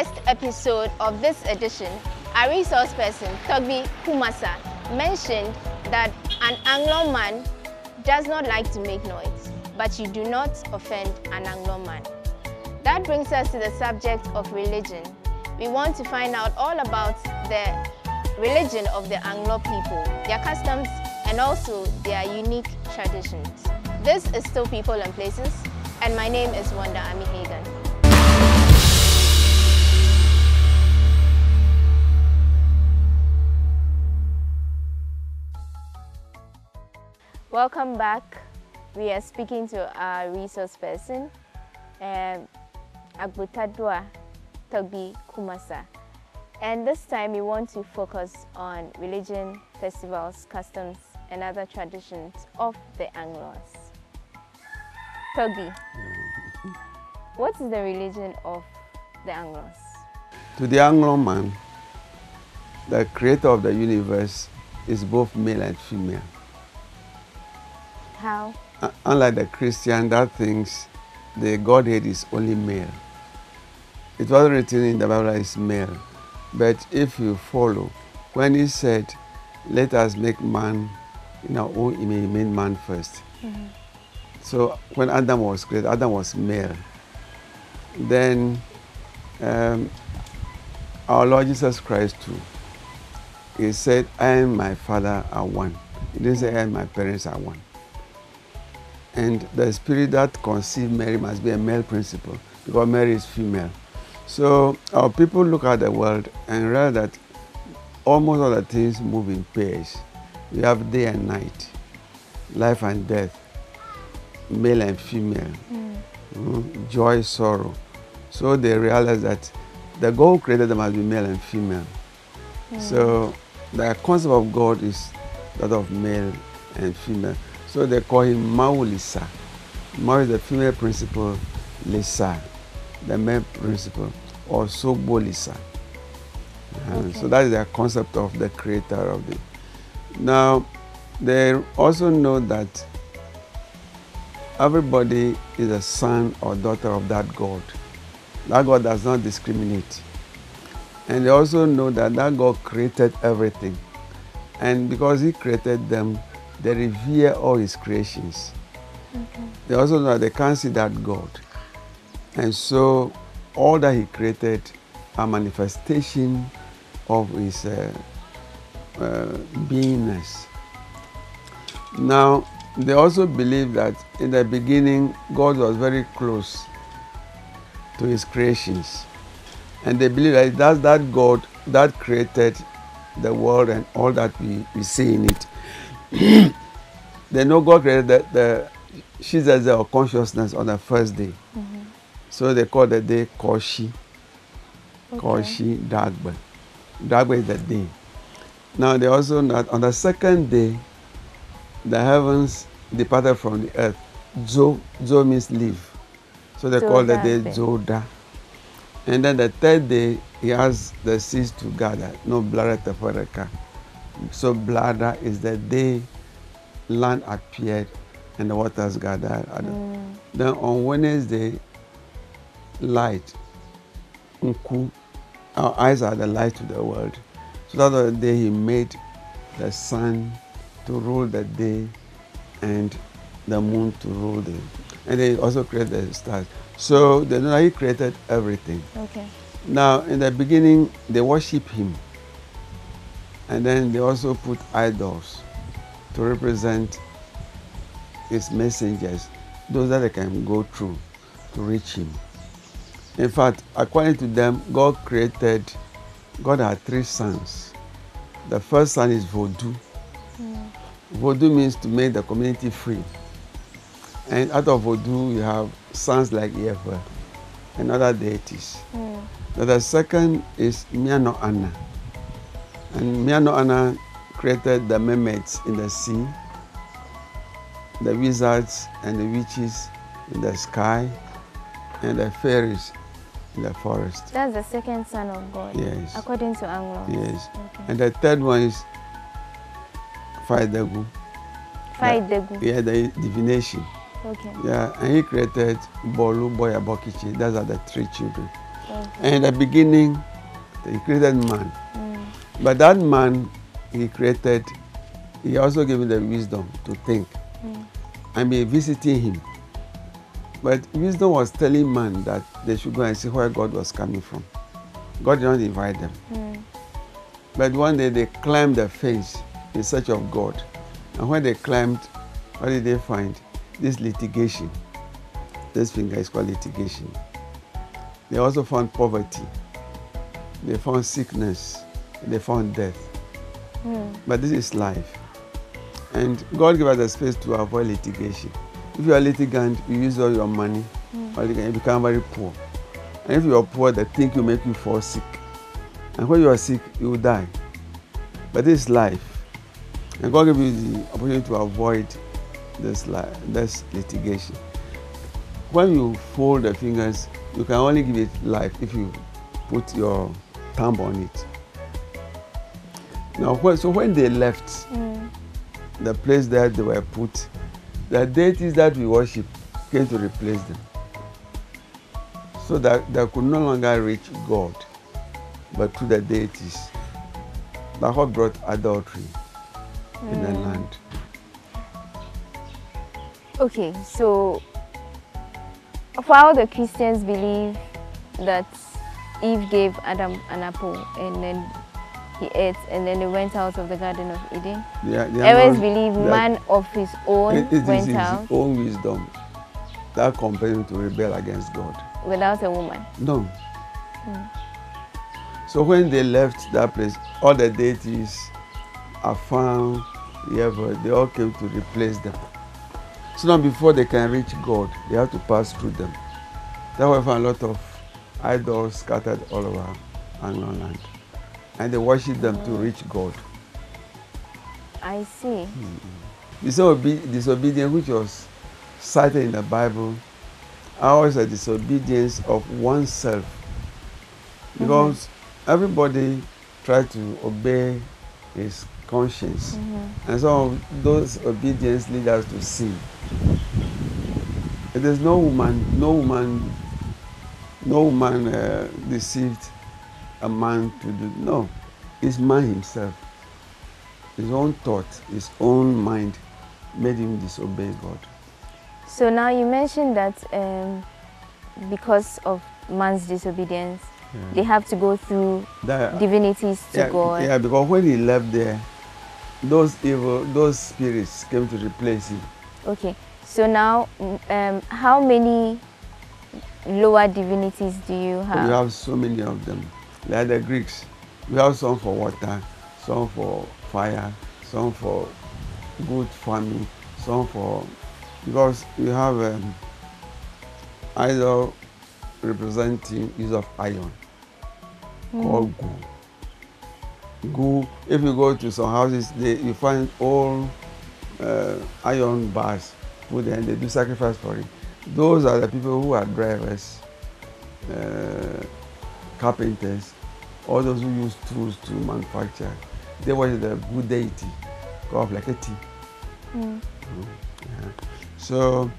first episode of this edition, our resource person, Togbi Kumasa, mentioned that an Anglo man does not like to make noise, but you do not offend an Anglo man. That brings us to the subject of religion. We want to find out all about the religion of the Anglo people, their customs, and also their unique traditions. This is Still People and Places, and my name is Wanda Ami Hagan. Welcome back. We are speaking to our resource person, Agbutadua Togbi Kumasa. And this time we want to focus on religion, festivals, customs, and other traditions of the Anglos. Togbi, what is the religion of the Anglos? To the Anglo man, the creator of the universe is both male and female. How? Unlike the Christian that thinks the Godhead is only male. It was written in the Bible that it's male. But if you follow, when he said, let us make man in our own image, he made man first. Mm-hmm. So when Adam was created, Adam was male. Then our Lord Jesus Christ too, he said, I and my Father are one. He didn't say I and my parents are one. And the spirit that conceived Mary must be a male principle because Mary is female. So our people look at the world and realize that almost all the things move in pairs. We have day and night, life and death, male and female, joy, sorrow. So they realize that the God who created them must be male and female. So the concept of God is that of male and female. So they call him Maulisa. Mau is the female principle, Lisa, the male principle, or Sobolisa. Okay. So that is the concept of the creator of the. Now, they also know that everybody is a son or daughter of that God. That God does not discriminate. And they also know that that God created everything. And because he created them, they revere all his creations. Okay. They also know that they can't see that God. And so all that he created are manifestation of his beingness. Now, they also believe that in the beginning, God was very close to his creations. And they believe that that's that God that created the world and all that we see in it. They know God created the Shizaze or consciousness on the first day. Mm-hmm. So they call the day Koshi. Okay. Koshi Dagba. Dagba is the day. Now they also know that on the second day, the heavens departed from the earth. Zo means leave. So they call the day Zoda. And then the third day, he has the seas to gather. No bladder tefereka. So bladder is the day land appeared and the waters gathered. Then on Wednesday, light. Unku. Our eyes are the light to the world. So that was the day he made the sun to rule the day and the moon to rule the. And then he also created the stars. So they know that he created everything. Okay. Now in the beginning they worship him. And then they also put idols to represent his messengers, those that they can go through to reach him. In fact, according to them, God had three sons. The first son is Vodou. Vodou means to make the community free. And out of Vodou, you have sons like Yehovah and other deities. Now the second is Miano Ana. And Miano Ana created the mermaids in the sea, the wizards and the witches in the sky, and the fairies in the forest. That's the second son of God. Yes. According to Anlos. Yes. Okay. And the third one is Faidegu. Faidegu. Yeah, the divination. Okay. Yeah, and he created Bolu, Boya, Bokichi. Those are the three children. And in the beginning, he created man. But that man he created, he also gave him the wisdom to think and be visiting him. But wisdom was telling man that they should go and see where God was coming from. God did not invite them. But one day they climbed the fence in search of God. And when they climbed, what did they find? This litigation. This finger is called litigation. They also found poverty. They found sickness. They found death. But this is life. And God gave us the space to avoid litigation. If you are litigant, you use all your money, or you become very poor. And if you are poor, the thing will make you fall sick. And when you are sick, you will die. But this is life. And God gave you the opportunity to avoid this litigation. When you fold the fingers, you can only give it life if you put your thumb on it. Now, so when they left the place that they were put, the deities that we worship came to replace them. So that they could no longer reach God, but through the deities. That's what brought adultery in the land. Okay, so while the Christians believe that Eve gave Adam an apple and then he ate and then they went out of the Garden of Eden, I always believe man of his own went out. His own wisdom that compelled him to rebel against God. Without a woman? No. So when they left that place, all the deities are found, they all came to replace them. So now before they can reach God, they have to pass through them. That's why we find a lot of idols scattered all over Anlos land. And they worship them to reach God. I see. Disobedience, which was cited in the Bible, ours a disobedience of oneself. Because everybody tried to obey his conscience. And some of those obedience lead us to sin. There's no woman deceived a man to do. No, it's man himself. His own thought, his own mind made him disobey God. So now you mentioned that because of man's disobedience, they have to go through divinities to God. Yeah, because when he left there, those spirits came to replace him. Okay, so now how many lower divinities do you have? We have so many of them. Like the Greeks, we have some for water, some for fire, some for good farming, some for, because we have idol representing use of iron called gu. Gu, if you go to some houses, you find all iron bars put there and they do sacrifice for it. Those are the people who are drivers, carpenters, all those who use tools to manufacture. They worship the good deity called Blaketi. So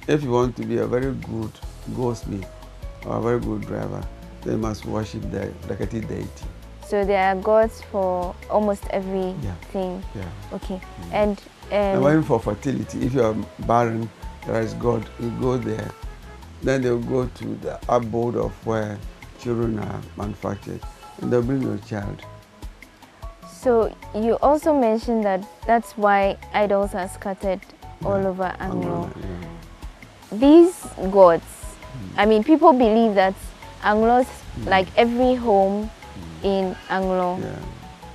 if you want to be a very good goldsmith or a very good driver, then you must worship the Blaketi deity. So there are gods for almost everything. Yeah. Okay. And even for fertility, if you are barren, there is God. You go there, then they'll go to the abode of where children are manufactured, and they'll bring your child. So you also mentioned that that's why idols are scattered all over Anlos. These gods, I mean, people believe that Anlos, like every home in Anlos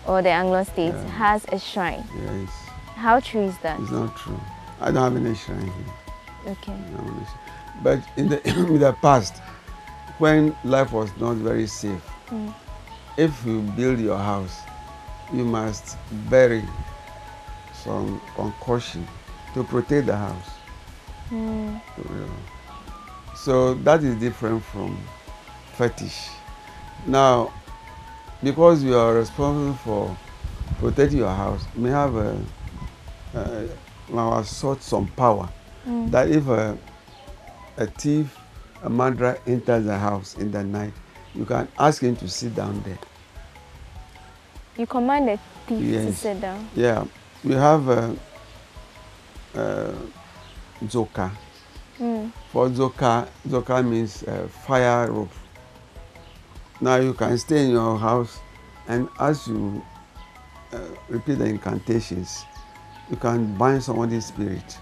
or the Anlos state, has a shrine. Yes. How true is that? It's not true. I don't have any shrine here. Okay. But in the past, when life was not very safe, if you build your house, you must bury some concoction to protect the house. So that is different from fetish. Now, because you are responsible for protecting your house, you may have some power that if a thief, a murderer enters the house in the night, you can ask him to sit down there. You command a thief Yes. to sit down. Yeah. We have zoka. For zoka means fire rope. Now you can stay in your house, and as you repeat the incantations, you can bind somebody's spirit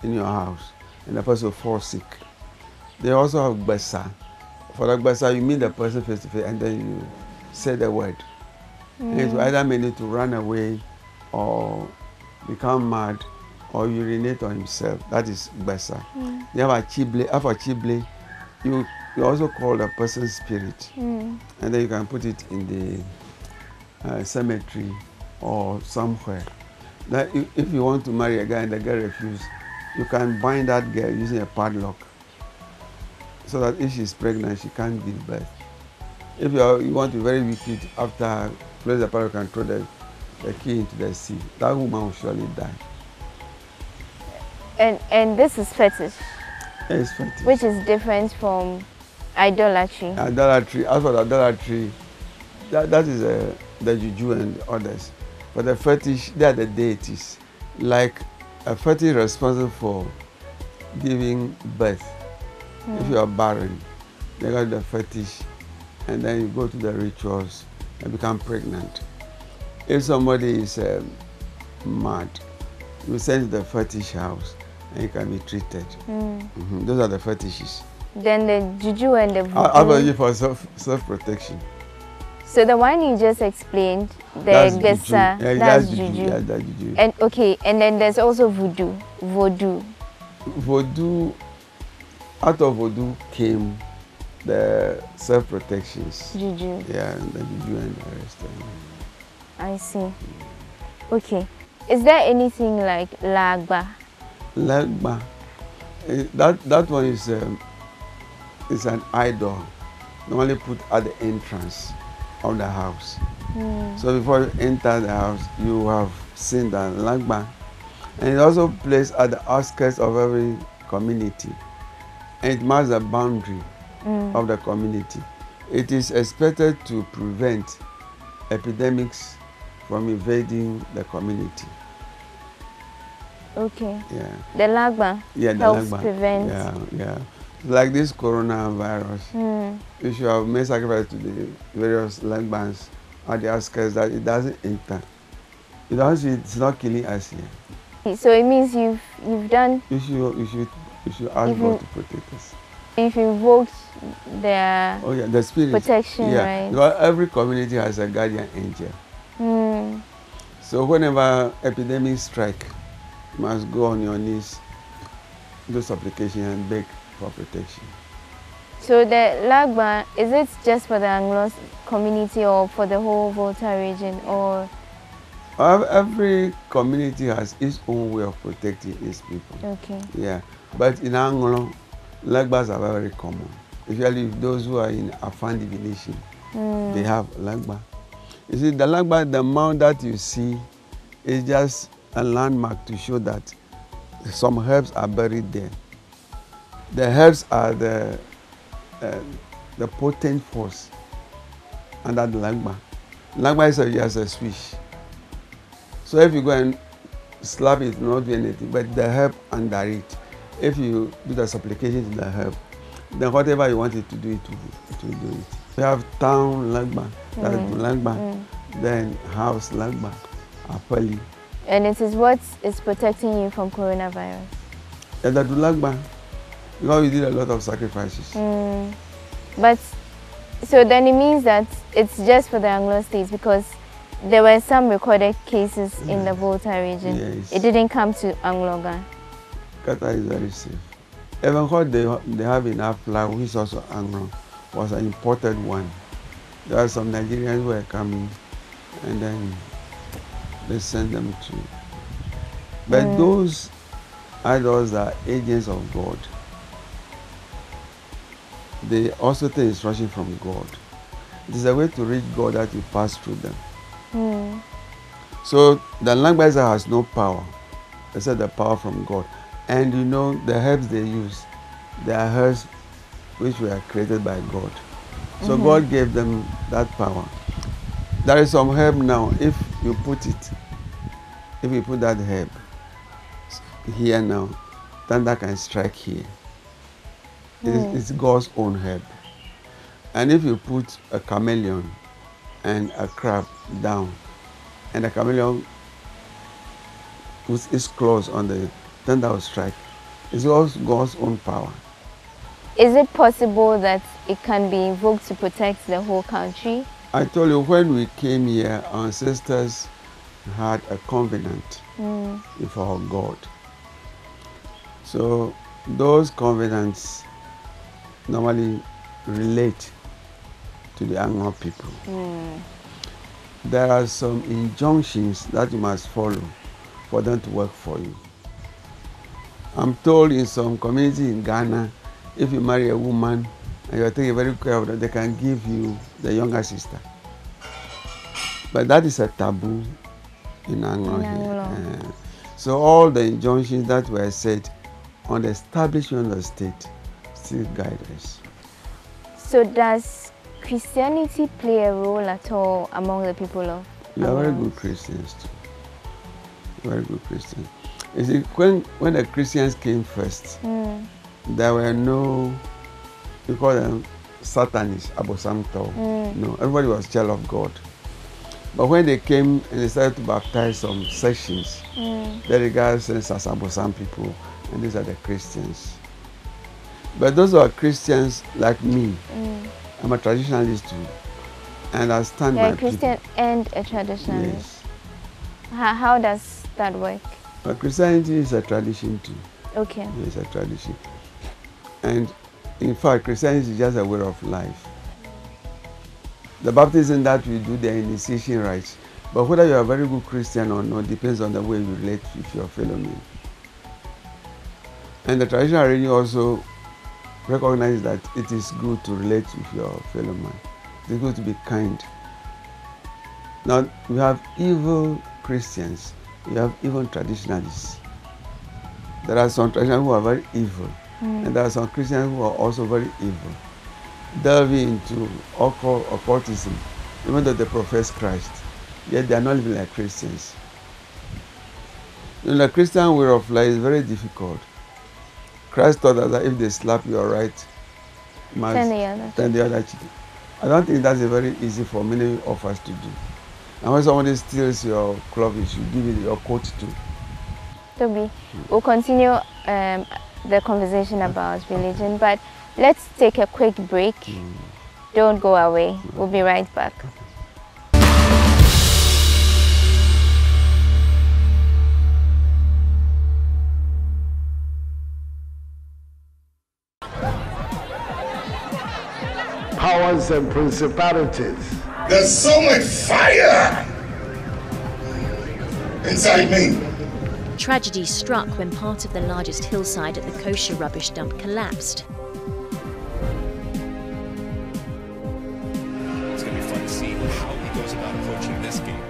in your house, and the person will fall sick. They also have gbesa. For the gbesa, you meet the person face to face, and then you say the word. And it will either mean it to run away, or become mad, or urinate on himself. That is gbesa. They have a chible. After chible, you also call the person's spirit, and then you can put it in the cemetery or somewhere. That if you want to marry a guy and the girl refuses, you can bind that girl using a padlock, so that if she's pregnant, she can't give birth. If you want to be very wicked, after place the padlock and throw the key into the sea, that woman will surely die. And this is fetish. It's fetish. Which is different from idolatry. Idolatry. As for the idolatry, that is the juju and others. But the fetish, they are the deities. Like a fetish responsible for giving birth. If you are barren, they got the fetish, and then you go to the rituals and become pregnant. If somebody is mad, you send to the fetish house and you can be treated. Those are the fetishes. Then the juju and the voodoo. How about you for self-protection? So the one you just explained, the That's gesa, juju. Yeah, that's juju. juju. Yeah, that's juju. And okay, and then there's also voodoo. Voodoo, out of voodoo came the self-protections. Juju. Yeah, the juju and the rest. I see. Okay. Is there anything like lagba? Lagba. That one is an idol normally put at the entrance of the house. So before you enter the house, you have seen the lagba. And it's also placed at the outskirts of every community. And it marks the boundary of the community. It is expected to prevent epidemics from invading the community. Okay. Yeah. The lagba helps prevent. Yeah. Like this coronavirus, you should have made sacrifice to the various lagbans at the outskirts that it doesn't enter. It's not killing us here. So it means you've done. You should ask God to protect us. If you invoked their the spirit protection, right? Well, every community has a guardian angel. So whenever epidemics strike, you must go on your knees, do supplication and beg for protection. So the lagba, is it just for the Anlos community or for the whole Volta region, or? Every community has its own way of protecting its people. Okay. Yeah, but in Anglo, lagbas are very common. Especially those who are in Afan divination, they have lagba. You see, the lagba, the mound that you see, is just a landmark to show that some herbs are buried there. The herbs are the potent force under the lagba. Lagba is just a switch. So if you go and slap it, not do anything, but the herb under it, if you do the supplication to the herb, then whatever you want it to do, it will do it. We have town lagba, that's lagba, then house lagba, apali. And it is what is protecting you from coronavirus? Yeah, that lagba, because we did a lot of sacrifices. But, so then it means that it's just for the Anglo states, because there were some recorded cases in the Volta region. Yes. It didn't come to Angloga. Qatar is very safe. Even what they have in Afla, which is also Anglo, was an imported one. There are some Nigerians who were coming, and then they sent them to. But those idols are agents of God. They also take instruction from God. It is a way to reach God that you pass through them. So the language has no power except the power from God. And you know the herbs they use, they are herbs which were created by God. So God gave them that power. There is some herb now. If you put that herb here now, thunder can strike here. It's God's own herb. And if you put a chameleon and a crab down, and the chameleon puts its claws on the thunder will strike, it's also God's own power. Is it possible that it can be invoked to protect the whole country? I told you, when we came here, our ancestors had a covenant with our God. So those covenants normally relate to the Anglo people. There are some injunctions that you must follow for them to work for you. I'm told in some communities in Ghana, if you marry a woman and you're taking very care of them, they can give you the younger sister. But that is a taboo in Anglo here. So all the injunctions that were said on the establishment of the state still guide us. So does Christianity play a role at all among the people of You are very good Christians too. Very good Christians. You see, when the Christians came first, there were no, we call them Satanists, Abosamto. No, everybody was child of God. But when they came and they started to baptize some sections, they regard themselves as Abosam people, and these are the Christians. But those who are Christians like me, I'm a traditionalist too, and I stand by a Christian people. And a traditionalist. Yes. How does that work? But Christianity is a tradition too. Okay. It's a tradition. And in fact, Christianity is just a way of life. The baptism that we do, the initiation rites. But whether you are a very good Christian or not depends on the way you relate with your fellow men. And the traditional religion also recognizes that it is good to relate with your fellow man. It's good to be kind. Now, we have evil Christians. We have even traditionalists. There are some traditionalists who are very evil. And there are some Christians who are also very evil, delving into occultism, even though they profess Christ, yet they are not living like Christians. In the Christian way of life is very difficult. Christ taught us that if they slap your right, you must turn the other cheek. I don't think that's very easy for many of us to do. And when somebody steals your clothes, you should give it your coat too. Toby, we'll continue the conversation about religion, but let's take a quick break. Don't go away. We'll be right back. Powers and principalities. There's so much fire inside me. Tragedy struck when part of the largest hillside at the kosher rubbish dump collapsed. It's going to be fun to see how he goes about approaching this game.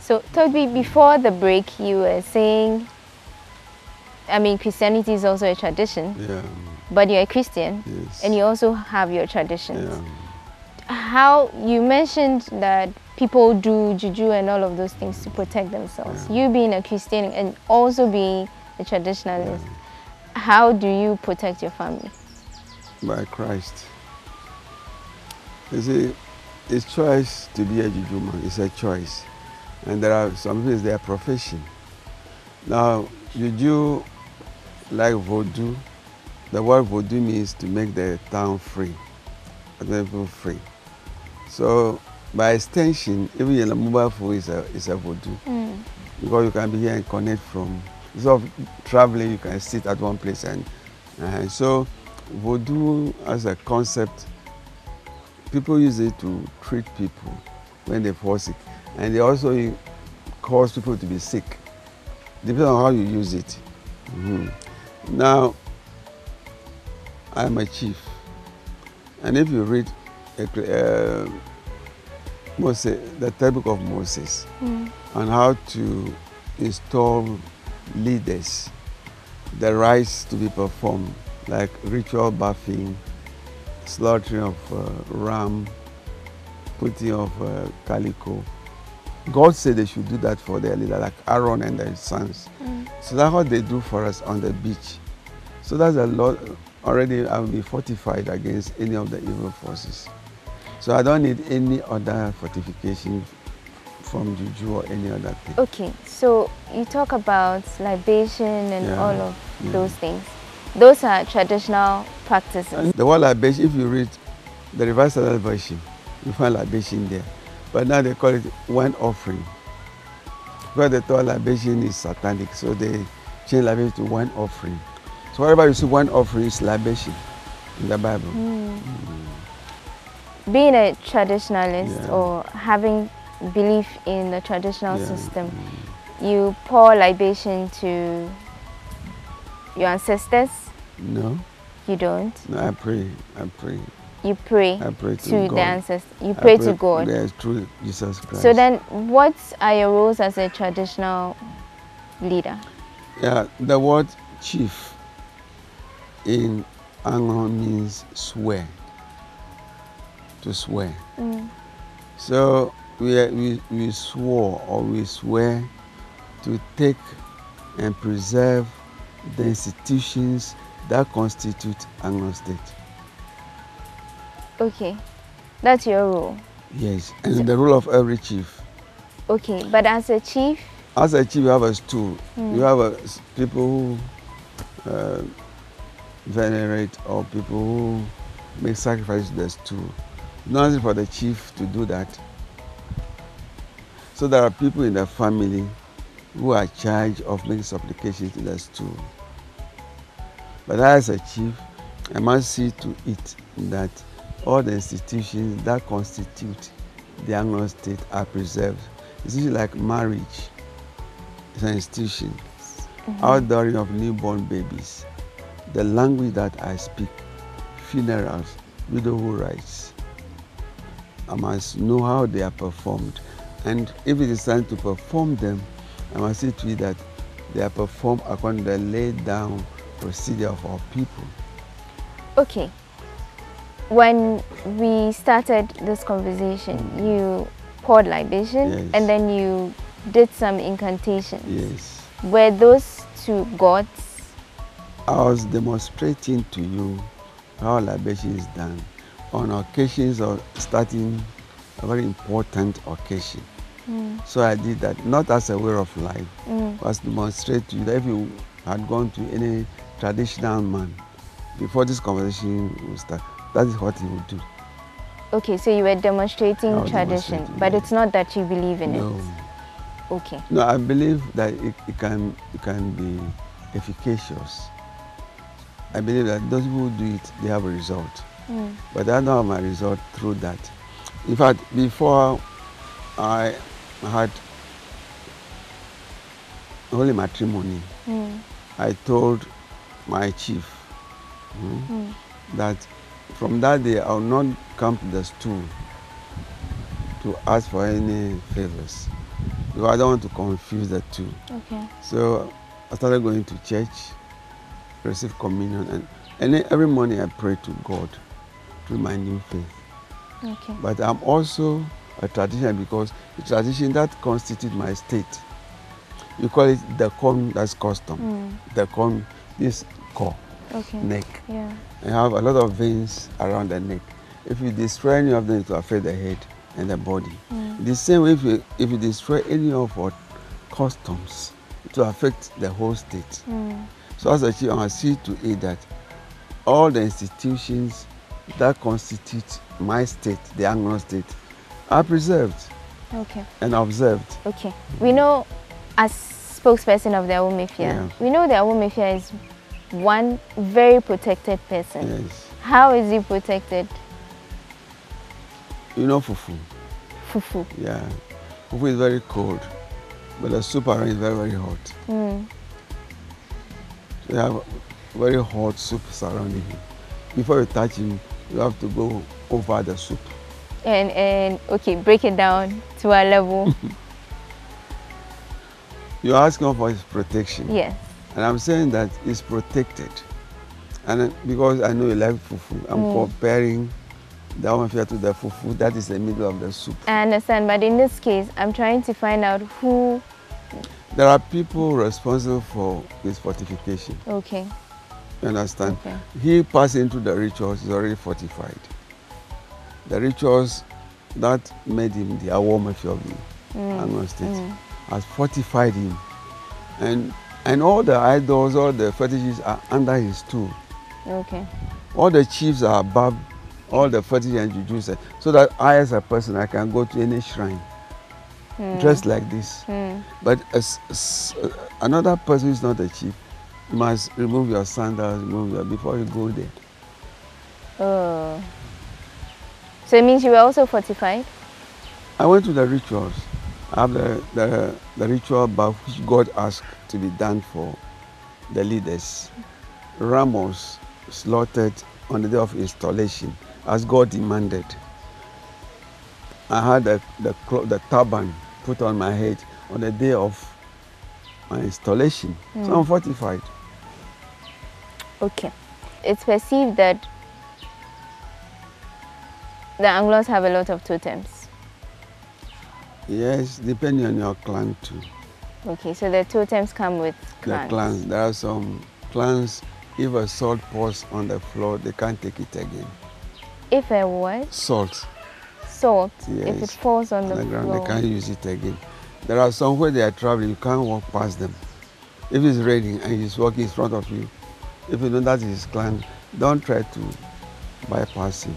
So, Toby, before the break, you were saying, I mean, Christianity is also a tradition, but you're a Christian, and you also have your traditions. How, you mentioned that people do juju and all of those things to protect themselves. You being a Christian and also being a traditionalist, how do you protect your family? By Christ. You see, it's choice to be a juju man. It's a choice. And there are some things, their profession. Now, juju, like voodoo, the word voodoo means to make the town free, the people free. So, by extension, even your mobile phone is a voodoo. Because you can be here and connect from, instead of traveling, you can sit at one place. And so, voodoo as a concept, people use it to treat people when they fall sick. And they also cause people to be sick. Depends on how you use it. Now, I'm a chief. And if you read Moses, the book of Moses, on how to install leaders, the rites to be performed, like ritual bathing, slaughtering of ram, putting of calico. God said they should do that for their leader, like Aaron and their sons. So that's what they do for us on the beach. So that's a lot. Already I will be fortified against any of the evil forces. So I don't need any other fortification from juju or any other thing. Okay, so you talk about libation and all of those things. Those are traditional practices. And the word libation, if you read the Revised Standard Version, you find libation there. But now they call it wine offering. Because they thought libation is satanic, so they changed libation to wine offering. So wherever you see wine offering is libation in the Bible. Being a traditionalist or having belief in the traditional system, you pour libation to your ancestors? No. You don't? No, I pray. You pray, I pray to the God. ancestors. You pray to God. Yes, through Jesus Christ. So then, what are your roles as a traditional leader? Yeah, the word chief in Anglo means swear. To swear. So we swore or we swear to take and preserve the institutions that constitute Anglo State. Okay, that's your role. Yes, and the role of every chief. Okay, but as a chief? As a chief, you have a stool. You have people who venerate or people who make sacrifices to the stool. Not easy for the chief to do that. So there are people in the family who are charged of making supplications to the stool. But as a chief, I must see to it that all the institutions that constitute the Anglo State are preserved. It's usually like marriage. It's an institution. Outdooring of newborn babies. The language that I speak, funerals, widowhood rites. I must know how they are performed. And if it is time to perform them, I must see to it that they are performed according to the laid down procedure of our people. Okay. When we started this conversation, you poured libation and then you did some incantations. Yes. Were those to gods? I was demonstrating to you how libation is done on occasions of starting a very important occasion. So I did that, not as a way of life, but to demonstrate to you that if you had gone to any traditional man, before this conversation would start, that is what he would do. Okay, so you were demonstrating tradition, but it's not that you believe in it. Okay. No, I believe that it can be efficacious. I believe that those people who do it, they have a result. But I don't have my result through that. In fact, before I had holy matrimony, I told my chief that from that day I will not come to the stool to ask for any favors, because I don't want to confuse the two. Okay. So I started going to church, receive communion, and then every morning I pray to God through my new faith. Okay. But I'm also a tradition because the tradition that constitutes my state, you call it the corn, that's custom. The corn, this core, neck. Yeah. I have a lot of veins around the neck. If you destroy any of them, it will affect the head and the body. The same way, if you destroy any of our customs, it will affect the whole state. So as a chief, I must see to it that all the institutions that constitute my state, the Anglo State, are preserved and observed. Okay. We know, as spokesperson of the Awomefia, we know the Awomefia is one very protected person. Yes. How is he protected? You know fufu? Fufu. Yeah. Fufu is very cold. but the soup around is very, very hot. Mm. So you have very hot soup surrounding him. Before you touch him, you have to go over the soup. And okay, break it down to a level. You're asking for his protection. Yes. And I'm saying that he's protected. And because I know you like fufu, I'm comparing the amafia to the fufu that is the middle of the soup. I understand, but in this case, I'm trying to find out who. There are people responsible for his fortification. Okay. You understand? Okay. He passed into the rituals, he's already fortified. The rituals that made him the Awomafia of the Anlos State has fortified him. And all the idols, all the fetishes are under his tool. Okay. All the chiefs are above all the fetishes and juju, so that I as a person, I can go to any shrine dressed like this. But as another person who is not a chief, you must remove your sandals, before you go there. Oh. So it means you were also fortified? I went to the rituals. I have the ritual bath which God asked to be done for the leaders. Ram was slaughtered on the day of installation as God demanded. I had the turban put on my head on the day of my installation. So I'm fortified. Okay. It's perceived that the Anglos have a lot of totems. Yes, depending on your clan too. Okay, so the totems come with clans. The clans. There are some clans, if a salt pours on the floor, they can't take it again. If a what? Salt. Salt. Yes. If it falls on the ground, floor. they can't use it again. There are some where they are traveling, you can't walk past them. If it's raining and he's walking in front of you, if you know that is his clan, don't try to bypass him.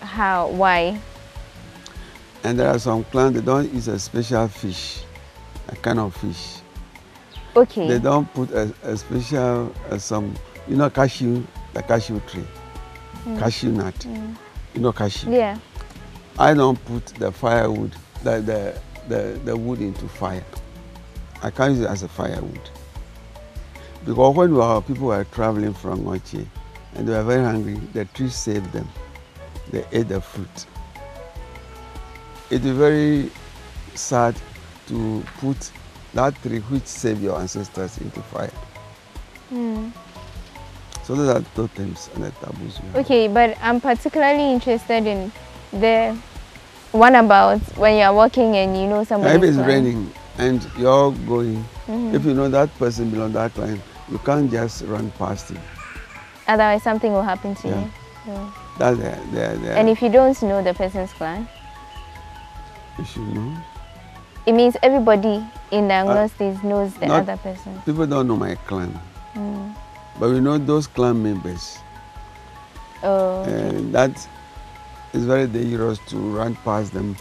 How? Why? And there are some clans, they don't use a special fish, a kind of fish. Okay. They don't put a special, the cashew tree, cashew nut. You know cashew? Yeah. I don't put the firewood, the wood into fire. I can't use it as a firewood. Because when people were traveling from Noche and they were very hungry, the tree saved them. They ate the fruit. It is very sad to put that tree which saved your ancestors into fire. So those are totems and the taboos. Okay, but I'm particularly interested in the one about when you're walking and you know somebody. If it's raining and you're going, if you know that person belongs to that clan, you can't just run past him. Otherwise, something will happen to Yeah. you. Yeah. That's And if you don't know the person's clan, you should know. it means everybody in the Anglo States knows the not- other person. People don't know my clan, but we know those clan members. Oh, okay. And that is very dangerous to run past them.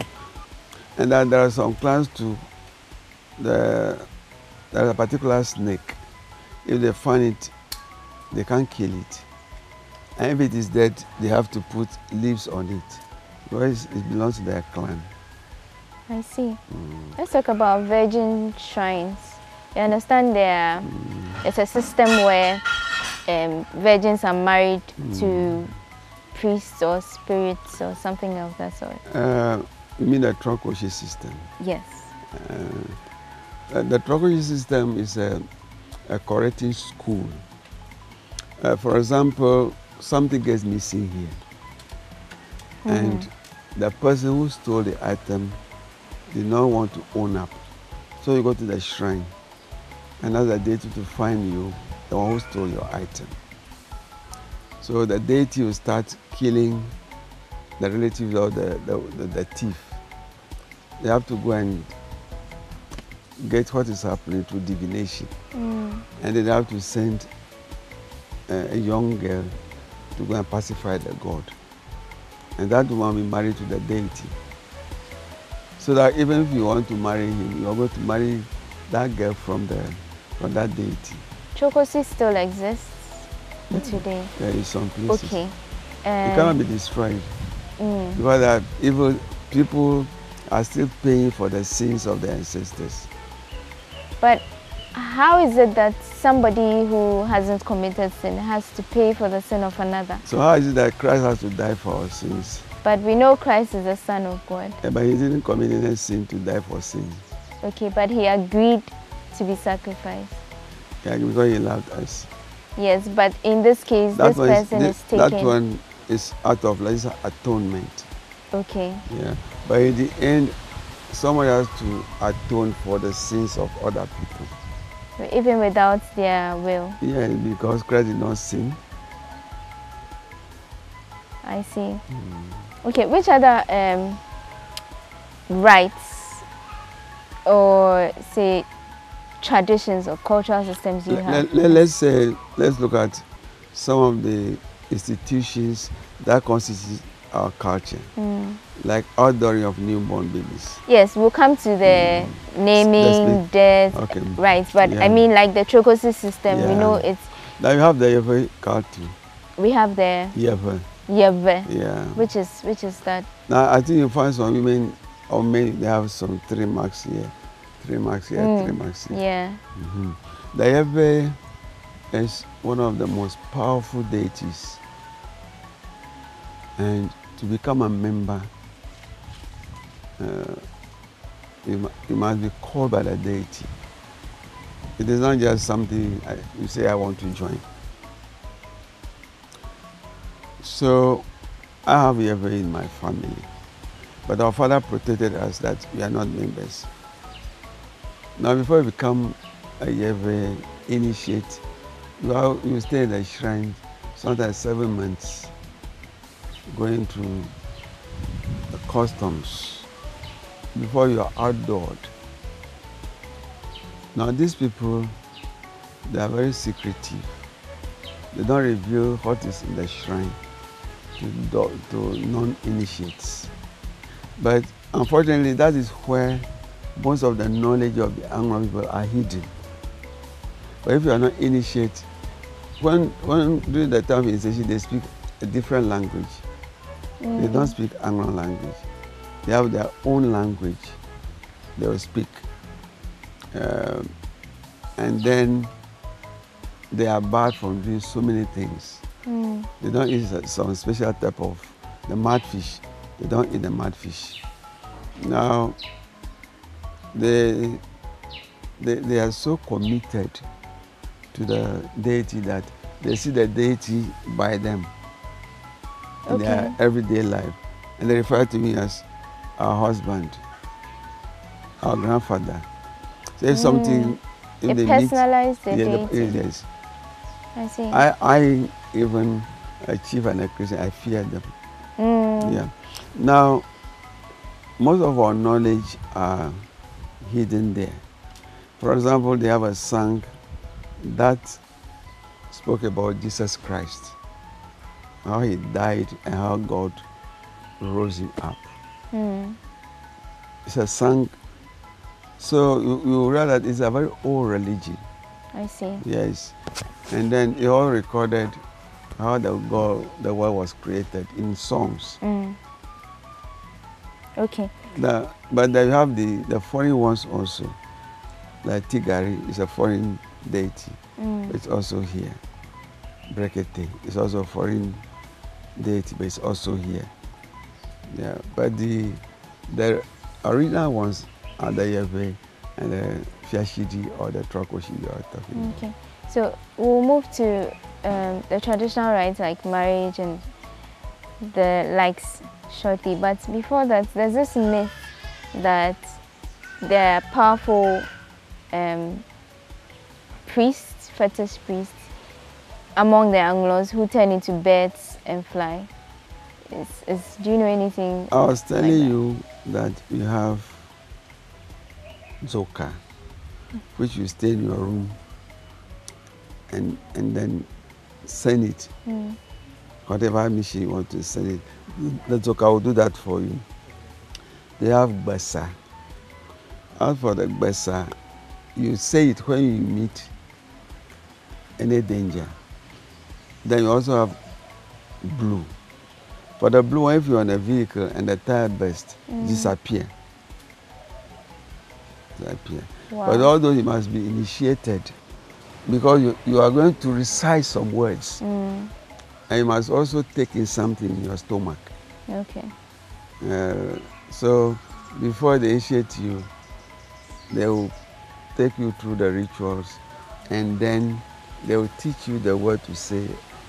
And then there are some clans too. There's a particular snake. If they find it, they can't kill it. And if it is dead, they have to put leaves on it because it belongs to their clan. I see. Let's talk about virgin shrines. You understand it's a system where virgins are married to priests or spirits or something of that sort. You mean the Trokoshi system? Yes. The Trokoshi system is a correcting school. For example, something gets missing here. And the person who stole the item did not want to own up. So you go to the shrine. And that's the deity to find you, the one who stole your item. So the deity will start killing the relatives of the thief. They have to go and get what is happening through divination. And then they have to send a young girl to go and pacify the god. And that woman will be married to the deity. So that even if you want to marry him, you are going to marry that girl from that deity. Chokosi still exists today. There is some places. Okay. It cannot be destroyed. Because there are evil people are still paying for the sins of their ancestors. But how is it that somebody who hasn't committed sin has to pay for the sin of another? So how is it that Christ has to die for our sins? But we know Christ is the Son of God. Yeah, but he didn't commit any sin to die for sin. Okay, but he agreed to be sacrificed. Yeah, because he loved us. Yes, but in this case, this person is taking... That one is out of like atonement. Okay. Yeah, but in the end, someone has to atone for the sins of other people. Even without their will? Yeah, because Christ did not sin. I see. Okay, which other rites or say traditions or cultural systems you have? Let's look at some of the institutions that constitute our culture, like outdooring of newborn babies. Yes, we'll come to the naming, death, rights, but I mean like the Trokosi system, we know it's... Now you have the Yeve card too. We have the... Yeve. Yeah. Which is that? Now I think you find some women or men, they have some 3 marks here, 3 marks here, 3 marks here. Yeah. The Yeve is one of the most powerful deities, and to become a member, you must be called by the deity. It is not just something you say, I want to join. So I have Yahweh in my family, but our father protected us that we are not members. Now before you become a Yahweh initiate, you stay in the shrine sometimes 7 months, going through the customs before you are outdoored. Now these people, they are very secretive. They don't reveal what is in the shrine to non-initiates. But unfortunately, that is where most of the knowledge of the Anglo people are hidden. But if you are not initiate, when during the time of initiation, they speak a different language. They don't speak Anglo language. They have their own language they will speak. And then they are barred from doing so many things. They don't eat some special type of the mudfish. They don't eat the mudfish. Now, they are so committed to the deity that they see the deity by them in their everyday life. And they refer to me as our husband, our grandfather. So if something in the personalize the deity. Yes. I see. I even a chief and a Christian, I fear them. Yeah. Now, most of our knowledge are hidden there. For example, they have a song that spoke about Jesus Christ, how he died and how God rose him up. It's a song, so you realize that it's a very old religion. I see. Yes. And then it all recorded how the world was created in songs. Okay. But they have the foreign ones also. Like Tigari is a foreign deity. It's also here. Brekete is also a foreign deity, but it's also here. Yeah. But the original ones are the Yahweh and the Fiashidi or the Trokoshi you are talking about. Okay. So we'll move to the traditional rites like marriage and the likes shortly. But before that, there's this myth that there are powerful priests, fetish priests, among the Anglos who turn into birds and fly. Do you know anything? I was telling you that you have Zoka, which you stay in your room and then send it. Whatever mission you want to send it, the Zoka will do that for you. They have Basa. As for the Basa, you say it when you meet any danger. Then you also have blue. For the blue one, if you're on a vehicle and the tire burst, disappear. to appear. Wow. But although you must be initiated, because you are going to recite some words, and you must also take in something in your stomach. Okay. So before they initiate you, they will take you through the rituals, and then they will teach you the word to say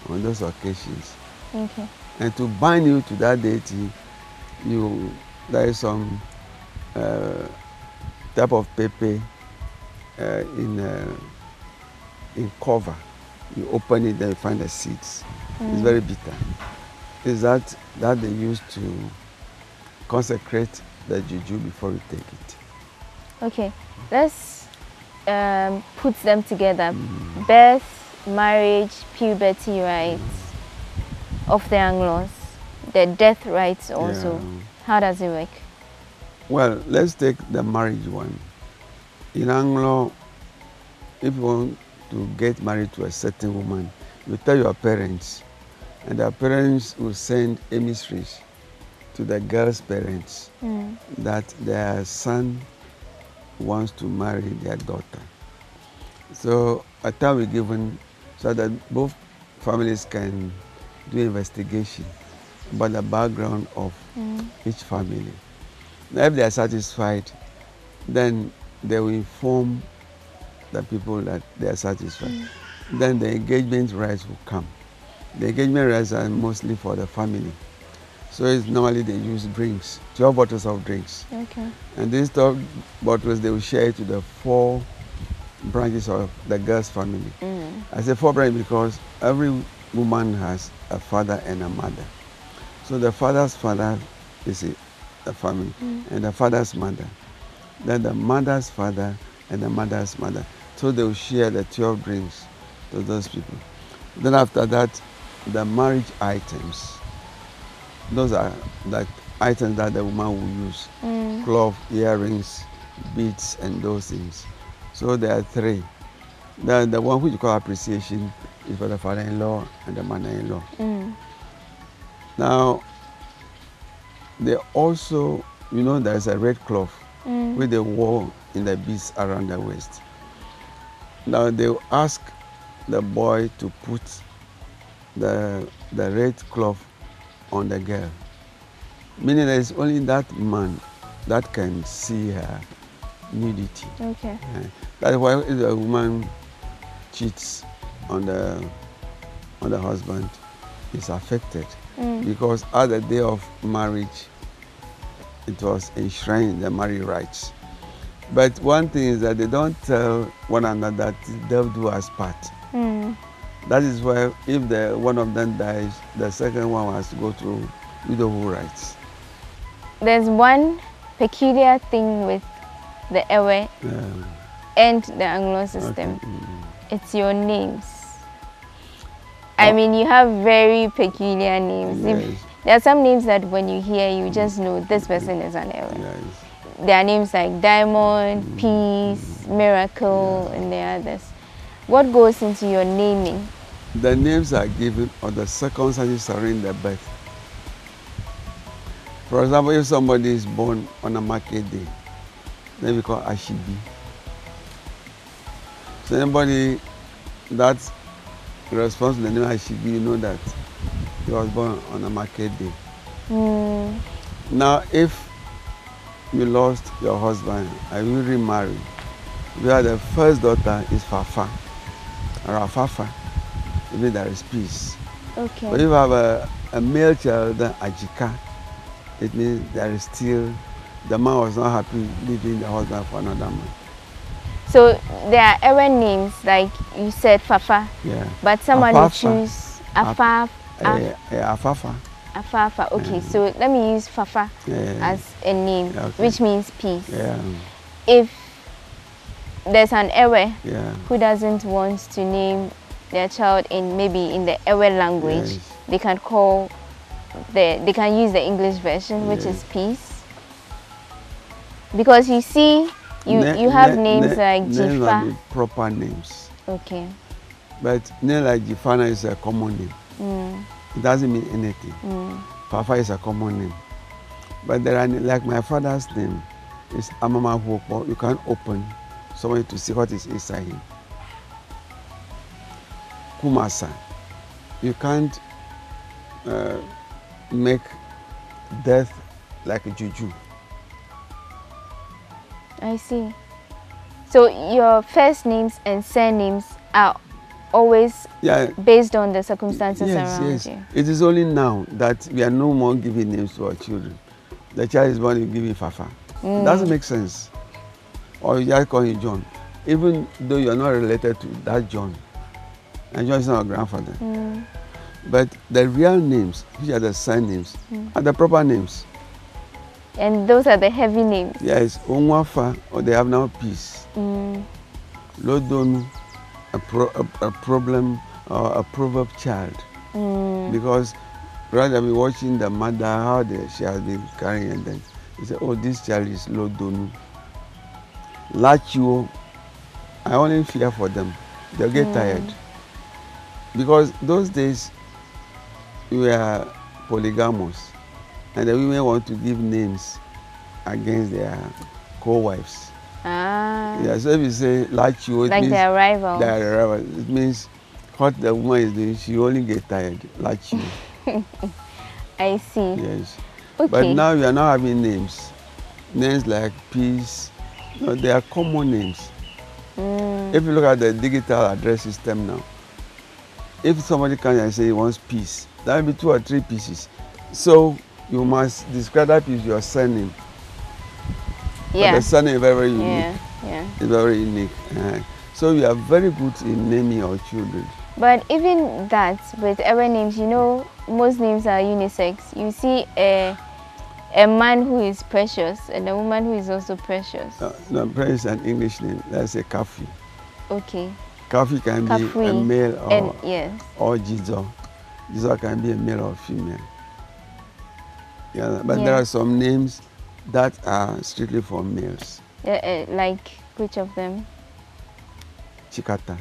on those occasions. Okay. And to bind you to that deity, there is some type of paper in cover. You open it, then you find the seeds. It's very bitter. Is that they use to consecrate the juju before you take it. Okay. Let's put them together. Birth, marriage, puberty rites of the Anlos. The death rites also. Yeah. How does it work? Well, let's take the marriage one. In Anglo, if you want to get married to a certain woman, you tell your parents, and their parents will send emissaries to the girl's parents that their son wants to marry their daughter. So a time is given so that both families can do investigation about the background of each family. Now, if they are satisfied, then they will inform the people that they are satisfied. Then the engagement rites will come. The engagement rites are mostly for the family. So it's normally they use drinks, 12 bottles of drinks. Okay. And these 12 bottles, they will share it to the 4 branches of the girl's family. I say 4 branches because every woman has a father and a mother. So the father's father is a family, and the father's mother. Then the mother's father and the mother's mother. So they will share the 12 drinks to those people. Then after that, the marriage items. Those are like items that the woman will use. Cloth, earrings, beads, and those things. So there are 3. The one which you call appreciation is for the father-in-law and the mother-in-law. Now, they also, there's a red cloth which they wore in the beads around the waist. Now they will ask the boy to put the red cloth on the girl, meaning that it's only that man that can see her nudity. Okay. That's why if a woman cheats on the husband, is affected, because at the day of marriage, it was enshrined in the marriage rights. But one thing is that they don't tell one another that they'll do as part. That is why if one of them dies, the second one has to go through widowhood rights. There's one peculiar thing with the Ewe and the Anglo system. Okay. It's your names. I mean, you have very peculiar names. Yes. There are some names that when you hear, you just know this person is an Ewe. Yes. There are names like Diamond, Peace, Miracle, and the others. What goes into your naming? The names are given on the circumstances surrounding the birth. For example, if somebody is born on a market day, then we call Ashibi. So anybody that's responds to the name Ashibi, you know that he was born on a market day. Now, if you lost your husband and you remarried, where the first daughter is Fafa, or Afafa, it means there is peace. Okay. But if you have a male child, Ajika, it means there is still, the man was not happy leaving the husband for another man. So there are Ewe names, like you said, Fafa. Yeah. But someone will Afafa. choose Afafa. Afafa. Afafa. Okay, so let me use Fafa as a name, which means peace. Yeah. If there's an Ewe who doesn't want to name their child in the Ewe language, they can use the English version, which is peace. Because you see, you have names like Jifa. Proper names. Okay. But name like Jifana is a common name. It doesn't mean anything. Fafa is a common name. But there are, like my father's name, is Amama Woko. You can't open somebody to see what is inside him. Kumasa. You can't make death like a juju. I see. So your first names and surnames are always based on the circumstances around you? It is only now that we are no more giving names to our children. The child is born, you give him Fafa. It doesn't make sense. Or you just call him John. Even though you are not related to that John. And John is not our grandfather. But the real names, which are the surnames, are the proper names. And those are the heavy names? Yes, Onwafa, or they have now peace. Lodonu, a problem or a proverb child. Because rather than watching the mother, how she has been carrying, and then you say, oh, this child is Lodonu. Lachuo, I only fear for them. They'll get tired. Because those days, we were polygamous. And the women want to give names against their co-wives. Yeah, so if you say Lachuo, like their rival. Their rival. It means what the woman is doing, she only gets tired. Lachuo. I see. Yes. Okay. But now we are now having names. Names like peace. No, they are common names. If you look at the digital address system now, if somebody comes and says he wants peace, that will be 2 or 3 pieces. So you must describe that piece your surname. Yeah. But the surname is very, very unique. Yeah. It's very unique. So we are very good in naming our children. But even that, with our names, you know, most names are unisex. You see a man who is precious and a woman who is also precious. No, precious is an English name. That's a Kafi. Okay. Kafi can be a male or Jizo. Jizo can be a male or female. Yeah, but there are some names that are strictly for males. Like which of them? Chikata.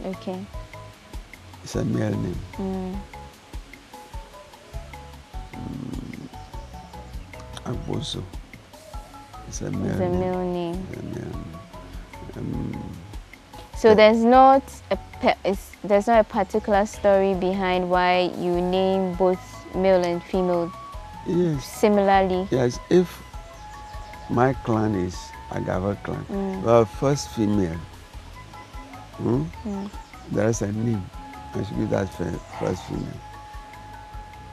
Okay. It's a male name. Agboso. It's a male name. Male name. It's a male name. So there's not a particular story behind why you name both male and female similarly? Yes, if my clan is Agava clan, well, first female, there is a name. I should be that first female.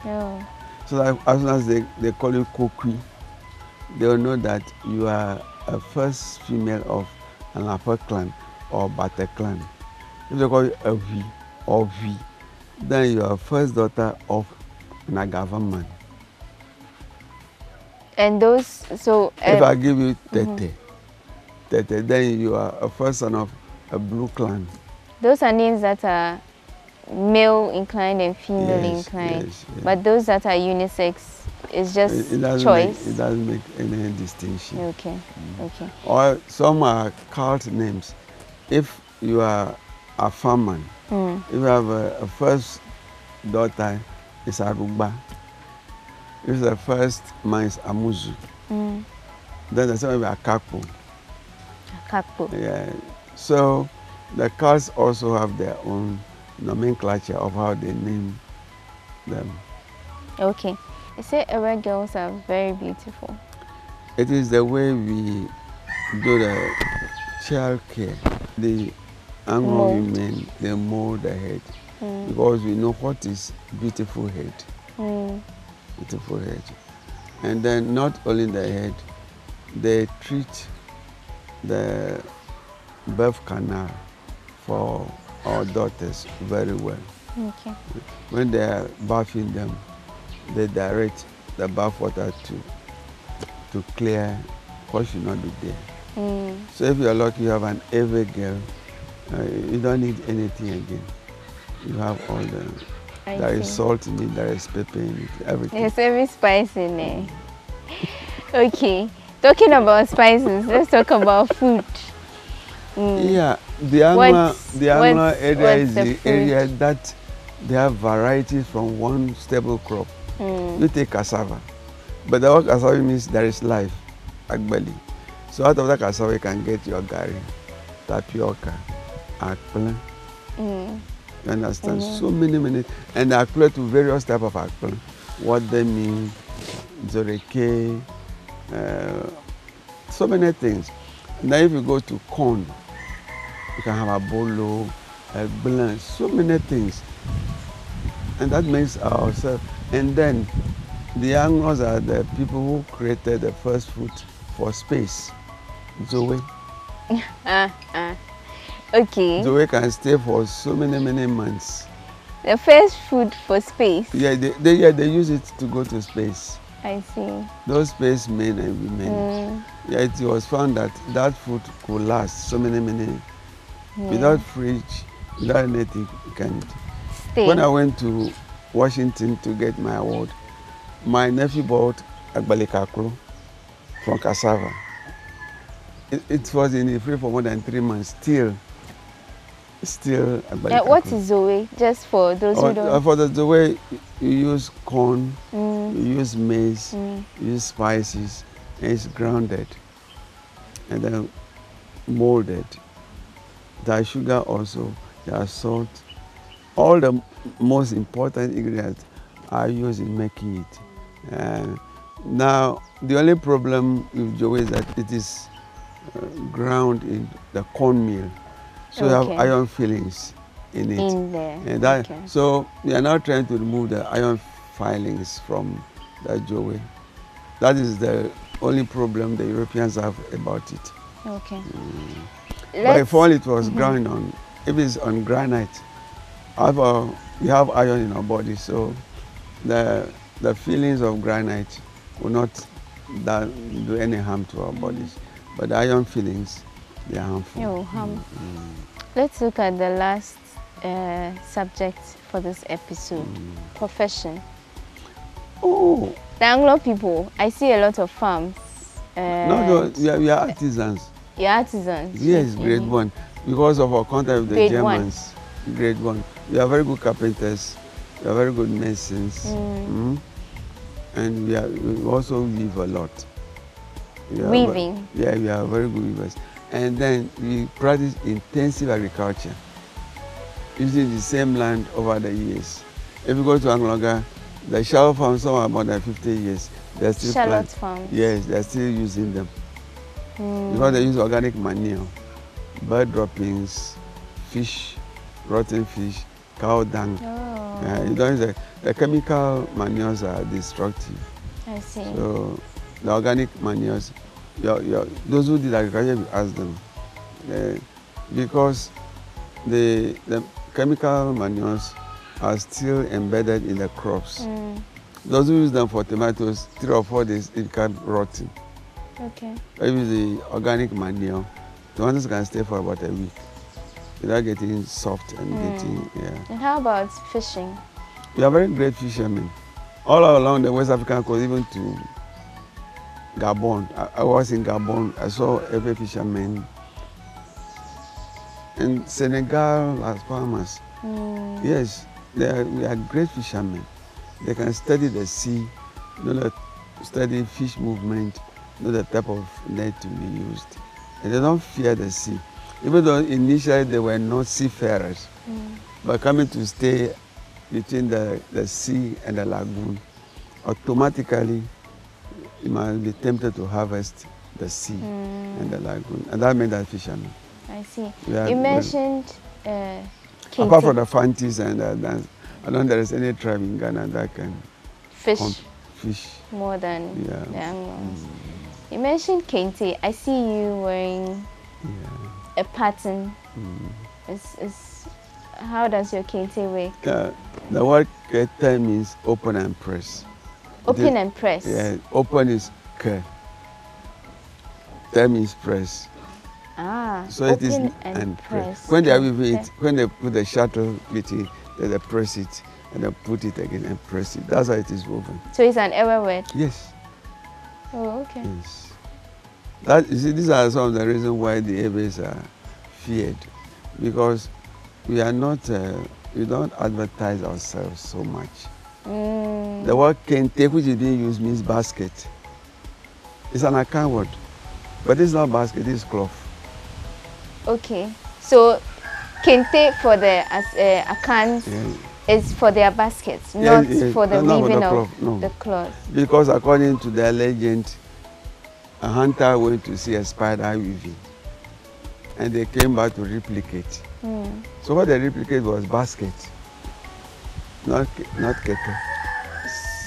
Oh. So that as soon as they call you Kokwi, they will know that you are a first female of an upper clan or Bate clan. If they call you Avi or V, then you are first daughter of an Agava man. And those, so... if I give you Tete, then you are a first son of a blue clan. Those are names that are male inclined and female inclined. Yes. But those that are unisex is just choice. It doesn't make any distinction. Okay. Okay. Or some are cult names. If you are a farmer, if you have a first daughter, it's Aruba. If the first man is Amuzu, then the second will be Akakpo. Akakpo. Yeah. So the cults also have their own nomenclature of how they name them. Okay. You say our girls are very beautiful. It is the way we do the child care. The Anglo women, they mold the head because we know what is beautiful head. Beautiful head. And then not only the head, they treat the birth canal for our daughters very well. Okay. When they are bathing them, they direct the bath water to clear what should not be there. So if you are lucky, you have an every girl, you don't need anything again. You have all the... There is salt in it, there is pepper in it, everything. There's every spice in there. Okay, talking about spices, let's talk about food. Yeah, the Anlos area is the area that they have varieties from one stable crop. You take cassava, but the word cassava means there is life. agbali. So out of that cassava, you can get your gari, tapioca, akplen. You understand? So many, and akplen to various type of akplen. What they mean, zoreke, so many things. Now if you go to corn, you can have a bolo, a blend, so many things. And that makes ourselves. And then the Anglos are the people who created the first food for space. Zoe. Okay. Zoe can stay for so many months. The first food for space. Yeah, they use it to go to space. I see. Those space men and women. Yeah, it was found that that food could last so many. Without fridge, without anything, you can eat. Stay. When I went to Washington to get my award, my nephew bought agbalikaklo from cassava. It was in the fridge for more than 3 months. Still agbalikaklo. What is zoe? Just for those who don't. For the zoe, you use corn, you use maize, you use spices, and it's grounded and then molded. There's sugar also, there's salt. All the most important ingredients are used in making it. Now, the only problem with joe is that it is ground in the cornmeal. So you have iron fillings in it. In there. And that, so we are now trying to remove the iron filings from the joe. That is the only problem the Europeans have about it. Okay. But if all it was ground on, if it's on granite, we have iron in our body, so the fillings of granite will not do any harm to our bodies. But the iron fillings, they are harmful. Let's look at the last subject for this episode, profession. Oh. The Anglo people, I see a lot of farms. No, we are artisans. You're artisans? Yes, grade 1. Because of our contact with the Germans. Grade 1. We are very good carpenters. We are very good masons. And we also weave a lot. Weaving? Yeah, we are very good weavers. And then we practice intensive agriculture, using the same land over the years. If you go to Angloga, the shallot farms, some are more than 50 years. They're still shallot farms? Yes, they're still using them. Because they use organic manure, bird droppings, fish, rotten fish, cow dung. The chemical manures are destructive. I see. So the organic manures, those who did agriculture, we ask them. Because the chemical manures are still embedded in the crops. Those who use them for tomatoes, 3 or 4 days, it become rotten. Okay. Maybe the organic manure, tomatoes can stay for about a week without getting soft and getting, And how about fishing? We are very great fishermen. All along the West African coast, even to Gabon. I was in Gabon, I saw every fisherman. In Senegal, Las Palmas, yes, we are great fishermen. They can study the sea, study fish movement, know the type of net to be used. And they don't fear the sea. Even though initially they were not seafarers, but coming to stay between the sea and the lagoon, automatically you might be tempted to harvest the sea and the lagoon. And that made that fishermen. I see. You mentioned apart from the Fantis and I don't think there is any tribe in Ghana that can fish more than the Anglos. You mentioned kente. I see you wearing a pattern. How does your kente work? The word kente means open and press. Open and press? Yeah, open is ke. Te means press. So open it is and press. When they are weaving it, when they put the shuttle between, they press it and then put it again and press it. That's how it is woven. So it's an ever word? Yes. Oh, okay. Yes. You see, these are some of the reasons why the Ebes are feared, because we are not, we don't advertise ourselves so much. The word kente, which is being used, means basket. It's an Akan word. But it's not basket, it's cloth. Okay. So, kente for the Akans is for their baskets, not for the weaving of the cloth. Because according to the legend, a hunter went to see a spider weaving. And they came back to replicate. So what they replicate was basket, not kete.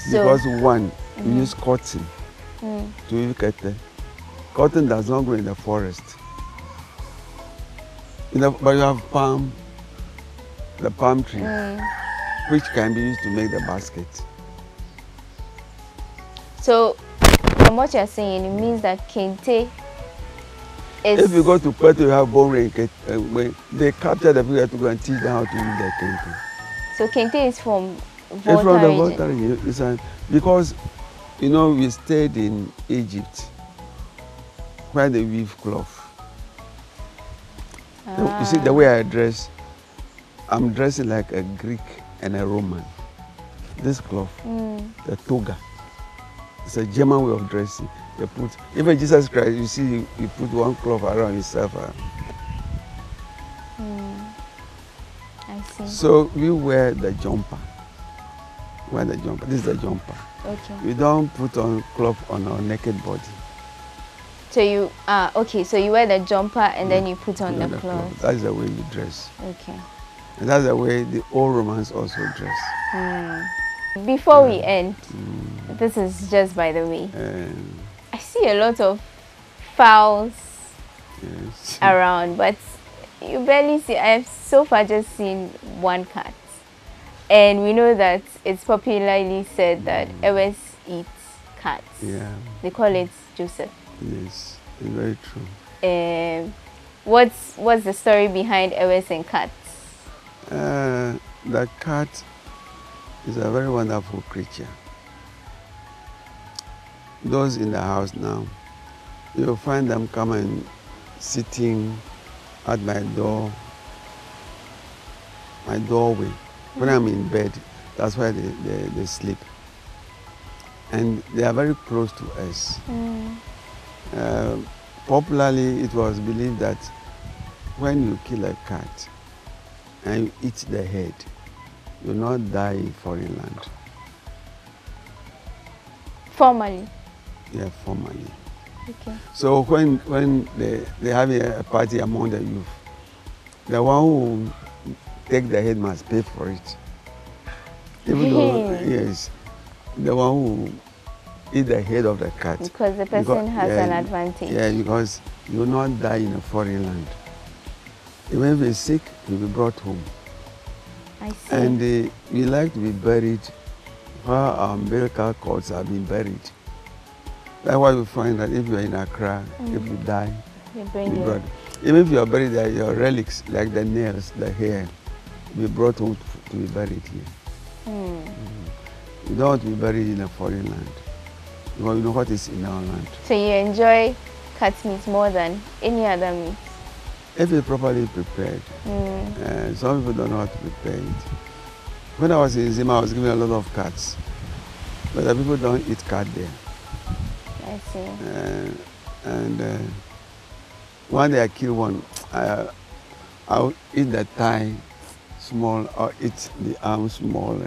So, because one, you use cotton to weave kete. Cotton does not grow in the forest. But you have the palm tree, which can be used to make the basket. So, from what you're saying, it means that kente is... If you go to Puerto, you have bone rain. They capture the people to go and teach them how to use the kente. So, kente is from Volta It's from the region. Volta region. Because, you know, we stayed in Egypt, where they weave cloth. You see, the way I dress, I'm dressing like a Greek and a Roman. This cloth, the toga, it's a German way of dressing. They put, even Jesus Christ, you see, you put one cloth around himself. I see. So we wear the jumper. This is the jumper. Okay. We don't put on cloth on our naked body. So you okay. So you wear the jumper and then you put on the cloth. That's the way you dress. Okay. And that's the way the old Romans also dress. Before we end, this is just by the way. I see a lot of fowls around, but you barely see. I have so far just seen one cat, and we know that it's popularly said that Ewes eats cats. Yeah. They call it Joseph. Yes, it's very true. What's the story behind Ewes and cats? The cat is a very wonderful creature. Those in the house now, you'll find them coming, sitting at my doorway. When I'm in bed, that's where they sleep. And they are very close to us. Popularly, it was believed that when you kill a cat and you eat the head, you will not die in foreign land. Formally. Yeah, formally. Okay. So when they have a party among the youth, the one who take the head must pay for it. Even though, yes, the one who eat the head of the cat. Because the person has an advantage. Yeah, because you will not die in a foreign land. Even if he's sick, he'll be brought home. I see. And we like to be buried where our umbilical cords have been buried. That's why we find that if you're in Accra, if you die, you bring it. Even if you're buried there, your relics, like the nails, the hair, will be brought home to be buried here. You don't want to be buried in a foreign land. Because you know what is in our land. So you enjoy cat meat more than any other meat? If it's properly prepared. Some people don't know how to prepare it. When I was in Zima, I was given a lot of cats. But the people don't eat cat there. I see. And one day I killed one. I'll eat the thigh small or eat the arm small.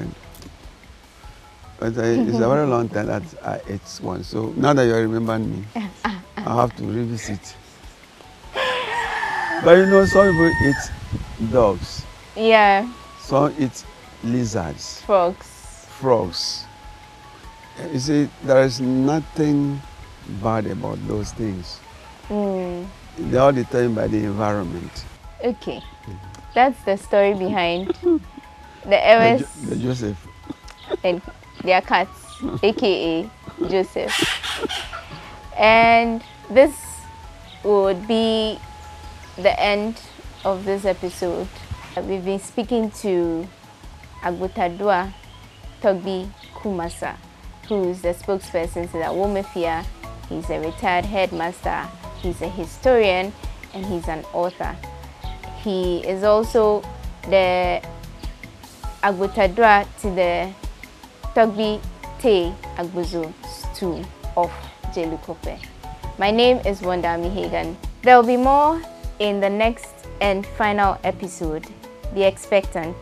But it's a very long time that I ate one. So now that you remember me, I have to revisit. But you know, some people eat dogs. Yeah. Some eat lizards. Frogs. You see, there is nothing bad about those things. They're all determined by the environment. Okay. That's the story behind the Ewes. The Joseph. And their cats, aka Joseph. And this would be the end of this episode. We've been speaking to Agbotadua Togbi Kumasa, who is the spokesperson to the Womefia. He's a retired headmaster, he's a historian, and he's an author. He is also the Agbotadua to the Togbi Te Agbozo stew of Jelukope. My name is Wondami Hagan. There will be more in the next and final episode. Be expectant.